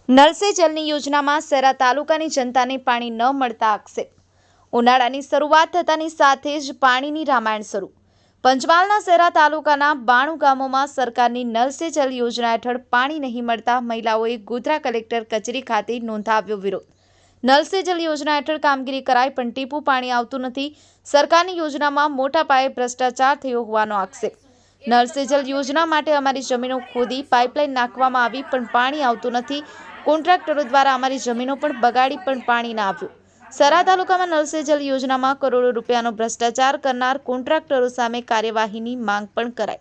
નળ સે જલની યોજનામાં સેરા તાલુકાની જનતાને પાણી ન મળતા આક્ષેપ। ઉનાળાની શરૂઆત થતાની સાથે જ પાણીની રામાયણ શરૂ। પંચમહાલના સેરા તાલુકાના 92 ગામોમાં સરકારની નળ સે જલ યોજના હેઠળ પાણી નહીં મળતા મહિલાઓએ ગોધરા કલેક્ટર કચેરી ખાતે નોંધાવ્યો વિરોધ। નળ સે જલ યોજના હેઠળ કામગીરી કરાય પણ ટીપું પાણી આવતું નથી। સરકારની યોજનામાં મોટા પાયે ભ્રષ્ટાચાર થયો હોવાનો આક્ષેપ। નળ સે જલ યોજના માટે અમારી જમીનો ખોદી પાઇપલાઇન નાખવામાં આવી પણ પાણી આવતું નથી। કોન્ટ્રાક્ટરો દ્વારા અમારી જમીનો પણ બગાડી પણ પાણી ના આવ્યું। સરા તાલુકામાં નળ સે જલ યોજનામાં કરોડો રૂપિયાનો ભ્રષ્ટાચાર કરનાર કોન્ટ્રાક્ટરો સામે કાર્યવાહીની માંગ પણ કરાઈ।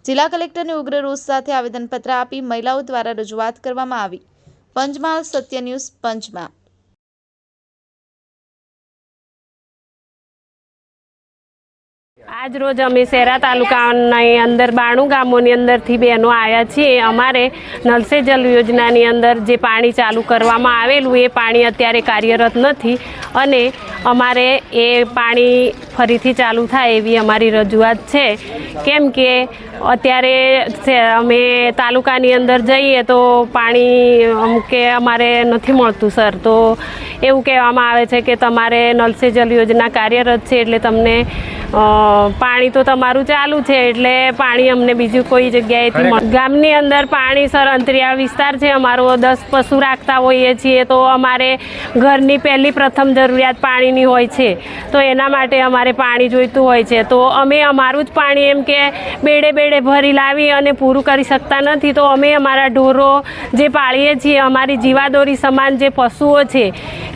જિલ્લા કલેક્ટરને ઉગ્ર રોષ સાથે આવેદનપત્ર આપી મહિલાઓ દ્વારા રજૂઆત કરવામાં આવી। પંચમહાલ સત્ય ન્યૂઝ પંચમહાલ। आज रोज अमे सेरा तालुकानी अंदर 92 गामोनी अंदरथी बहनों आया छे। अमारे नल से जल योजनानी अंदर जे पाणी चालू करवामां आवेलुं ए पाणी अत्यारे कार्यरत नथी अने अमारे ए पाणी फरीथी चालू थाय एवी अमारी रजूआत छे। केम के अत्यारे अमे तालुकानी अंदर जईए तो पाणी के अमारे नथी मळतुं सर। तो एवुं कहेवामां आवे छे के तमारे नल से जल योजना कार्यरत छे एटले तमने पाणी तो तमारू चालू है एटले पाणी अमने बीजू कोई जग्याएथी गामनी अंदर पाणी सर अंतरियाळ विस्तार है। अमारो 10 पशु राखता होईए छीए तो अमारे घरनी पहली प्रथम जरूरियात पाणीनी होय छे। तो एना माटे अमारे पाणी जोईतुं होय छे। तो अमे अमारुं ज पाणी एम के बेडे बेडे भरी लावी अने पूरुं करी शकता नथी। तो अमे अमारा ढोरो जे पाळीए छीए अमारी जीवादोरी समान जे पशुओ छे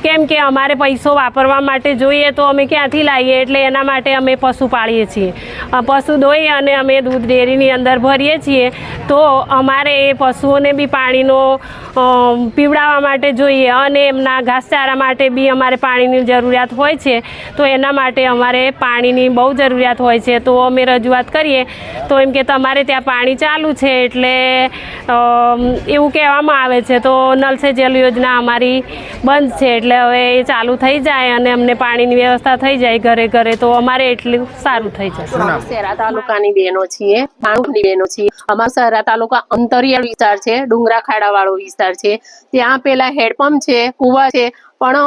केम के अमारे पैसो वापरवा माटे जोईए तो अमे क्यांथी लावीए एटले एना माटे अमे पशु पाळीए छीए। पशु दोई अने अमे दूध डेरीनी अंदर भरीए छीए तो अमारे ए पशुओने बी पाणीनो पीवडावा माटे जोईए अने एमना घासचारा माटे बी अमारे पाणीनी जरूरियात होय छे। तो एना माटे अमारे पाणीनी बहु जरूरियात होय छे। तो अमे रजूआत करीए तो एम के तमारे त्यां पाणी चालू छे एटले एवुं कहेवामां आवे छे। तो नल से जल योजना अमारी बंध छे एटले हवे चालू थई जाय अने अमने पाणीनी व्यवस्था थई जाय घरे घरे तो अमारे एटલું સારું થઈ જશે। સેરા તાલુકાની બહેનો છીએ, 92ની બહેનો છીએ। અમારો સેરા તાલુકા અંતરિયાળ વિસ્તાર છે, ડુંગરા ખાડાવાળો વિસ્તાર છે। ત્યાં પેલા હેડપંપ છે, કુવા છે, પણ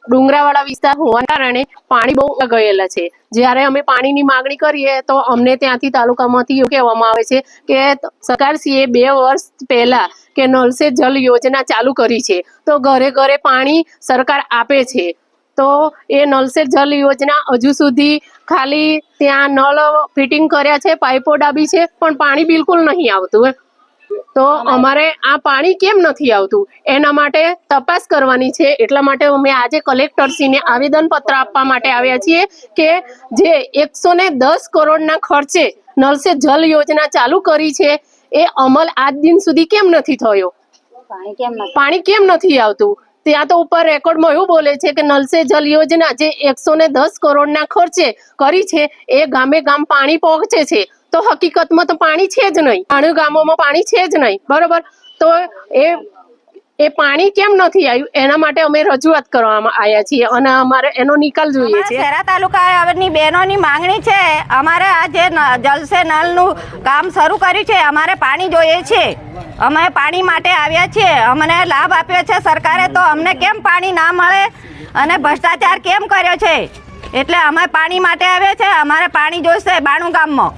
ડુંગરાવાળા વિસ્તાર હોવાના કારણે પાણી બહુ ગયેલા છે। જ્યારે અમે પાણીની માંગણી કરીએ તો અમને ત્યાંથી તાલુકામાંથી એવું કહેવામાં આવે છે કે સરકારશ્રીએ 2 વર્ષ પહેલા કે નળ સે જલ યોજના ચાલુ કરી છે તો ઘરે ઘરે પાણી સરકાર આપે છે। तो ये नल से जल योजना हजू सुधी खाली त्या नल फिटिंग कर्या छे, पाइपो डाबी छे पण पाणी बिल्कुल नहीं आवतुं। तो अमारे आ पाणी केम नहीं आवतुं एना माटे तपास करवानी छे। एटला माटे अमे आजे कलेक्टरश्रीने आवेदनपत्र आपवा माटे आव्या छीए के जे 110 करोड़ना खर्चे नल से जल योजना चालू करी छे ए अमल आज दिन सुधी केम नहीं थयो। पाणी केम नहीं आवतुं ત્યાં તો ઉપર રેકોર્ડમાં એવું બોલે છે કે નલ સે જલ યોજના જે 110 કરોડના ખર્ચે કરી છે એ ગામે ગામ પાણી પહોંચે છે। તો હકીકતમાં તો પાણી છે જ નહીં, 92 ગામોમાં પાણી છે જ નહીં, બરોબર। તો એ પાણી કેમ નથી આવ્યું એના માટે અમે રજૂઆત કરવામાં આવ્યા છીએ અને અમારે એનો નિકાલ જોઈએ છે। સેરા તાલુકાની બહેનોની માંગણી છે અમારે આ જે જલ સે નળનું કામ શરૂ કર્યું છે અમારે પાણી જોઈએ છે। અમે પાણી માટે આવ્યા છીએ, અમને લાભ આપ્યો છે સરકારે તો અમને કેમ પાણી ના મળે અને ભ્રષ્ટાચાર કેમ કર્યો છે એટલે અમે પાણી માટે આવ્યા છે। અમારે પાણી જોઈશે 92 ગામમાં।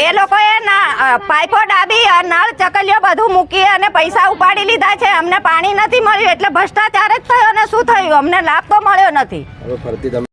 એ લોકોએ ના પાઇપો ડાબી નળ ચકલીઓ બધું મૂકી અને પૈસા ઉપાડી લીધા છે। અમને પાણી નથી મળ્યું એટલે ભ્રષ્ટાચાર જ થયો અને શું થયું, અમને લાભ તો મળ્યો નથી।